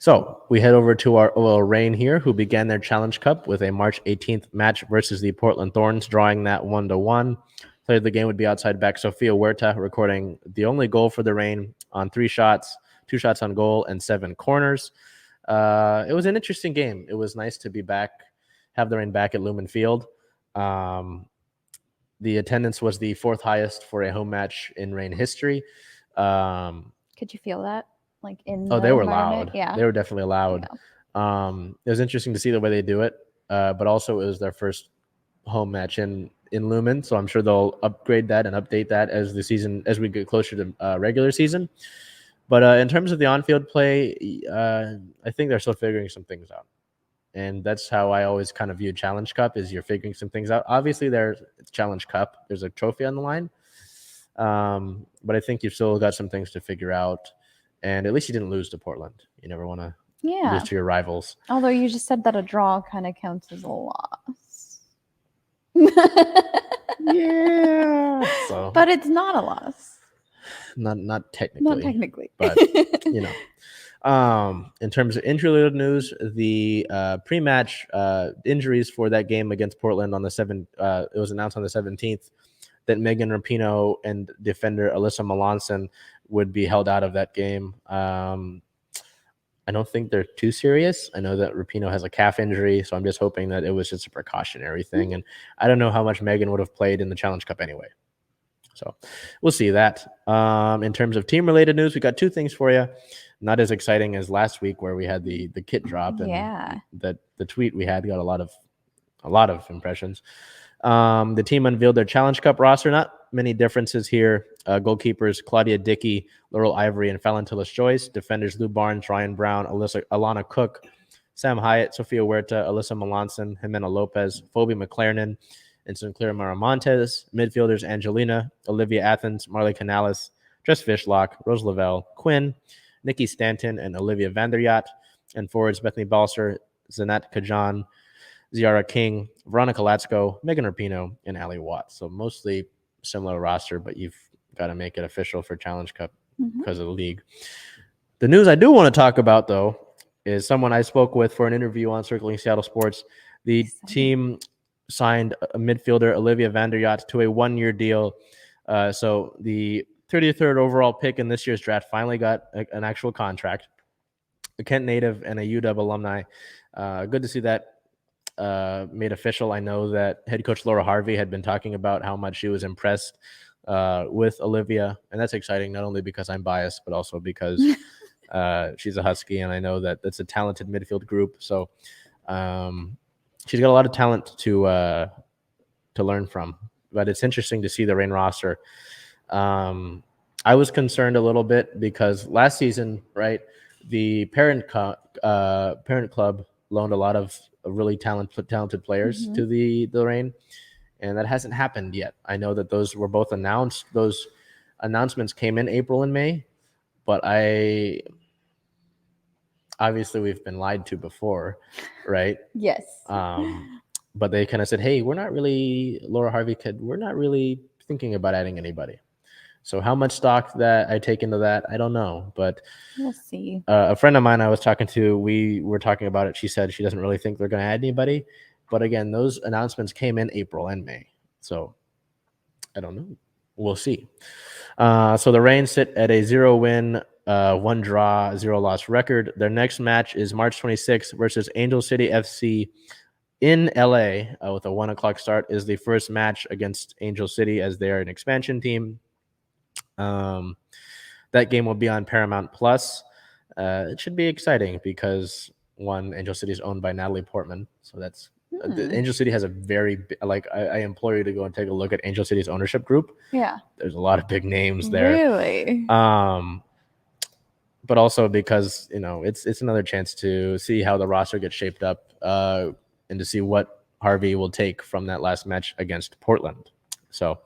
So we head over to our OL Reign here, who began their Challenge Cup with a March 18th match versus the Portland Thorns, drawing that 1-1. Played the game would be outside back Sofia Huerta, recording the only goal for the Reign on 3 shots, 2 shots on goal, and 7 corners. It was an interesting game. It was nice to be back, have the Reign back at Lumen Field. The attendance was the 4th highest for a home match in Reign history. Could you feel that? Like they were loud. Yeah, they were definitely loud. Yeah. It was interesting to see the way they do it, but also it was their first home match in Lumen, so I'm sure they'll upgrade that and update that as we get closer to regular season. But in terms of the on-field play, I think they're still figuring some things out, and that's how I always kind of view Challenge Cup: is you're figuring some things out. Obviously, it's Challenge Cup. There's a trophy on the line, but I think you've still got some things to figure out. And at least you didn't lose to Portland. You never want to lose to your rivals. Although you just said that a draw kind of counts as a loss. Yeah. So, but it's not a loss. Not technically. Not technically. But, in terms of injury news, the pre-match injuries for that game against Portland on the 7th, it was announced on the 17th that Megan Rapinoe and defender Alyssa Melanson would be held out of that game. I don't think they're too serious. I know that Rapinoe has a calf injury, so I'm just hoping that it was just a precautionary thing. And I don't know how much Megan would have played in the Challenge Cup anyway. So we'll see that. In terms of team-related news, we got 2 things for you. Not as exciting as last week where we had the kit drop, and that the tweet we had got a lot of impressions. The team unveiled their Challenge Cup roster. Not many differences here. Goalkeepers Claudia Dickey, Laurel Ivory, and Fallon Tillis-Joyce. Defenders Lou Barnes, Ryan Brown, Alana Cook, Sam Hyatt, Sofia Huerta, Alyssa Melanson, Jimena Lopez, Phoebe McLaren, and Sinclair Maramontes. Midfielders Angelina, Olivia Athens, Marley Canales, Jess Fishlock, Rose Lavelle, Quinn, Nikki Stanton, and Olivia Vanderyacht. And forwards Bethany Balser, Zanat Kajan, Ziara King, Veronica Latsko, Megan Rapinoe, and Ali Watts. So mostly similar roster, but you've got to make it official for Challenge Cup because of the league. The news I do want to talk about, though, is someone I spoke with for an interview on Circling Seattle Sports. The team signed a midfielder, Olivia Vanderyacht, to a 1-year deal. So the 33rd overall pick in this year's draft finally got an actual contract. A Kent native and a UW alumni. Good to see that made official. I know that head coach Laura Harvey had been talking about how much she was impressed with Olivia, and that's exciting, not only because I'm biased, but also because she's a Husky, and I know that that's a talented midfield group. So she's got a lot of talent to learn from. But it's interesting to see the Reign roster. I was concerned a little bit because last season, right, the parent club loaned a lot of really talented players to the Reign, and that hasn't happened yet. I know that those were both announced. Those announcements came in April and May, but obviously we've been lied to before, right? Yes. But they kind of said, hey, we're not really thinking about adding anybody. So how much stock that I take into that, I don't know, but we'll see. A friend of mine I was talking to, we were talking about it. She said she doesn't really think they're going to add anybody. But again, those announcements came in April and May. So I don't know. We'll see. So the Reign sit at a 0-win, 1 draw, 0-loss record. Their next match is March 26th versus Angel City FC in LA with a 1:00 start. Is the first match against Angel City as they are an expansion team. That game will be on Paramount Plus. It should be exciting because Angel City is owned by Natalie Portman, so that's Angel City has a very I implore you to go and take a look at Angel City's ownership group. Yeah, there's a lot of big names there. Really, but also because it's another chance to see how the roster gets shaped up, and to see what Harvey will take from that last match against Portland. So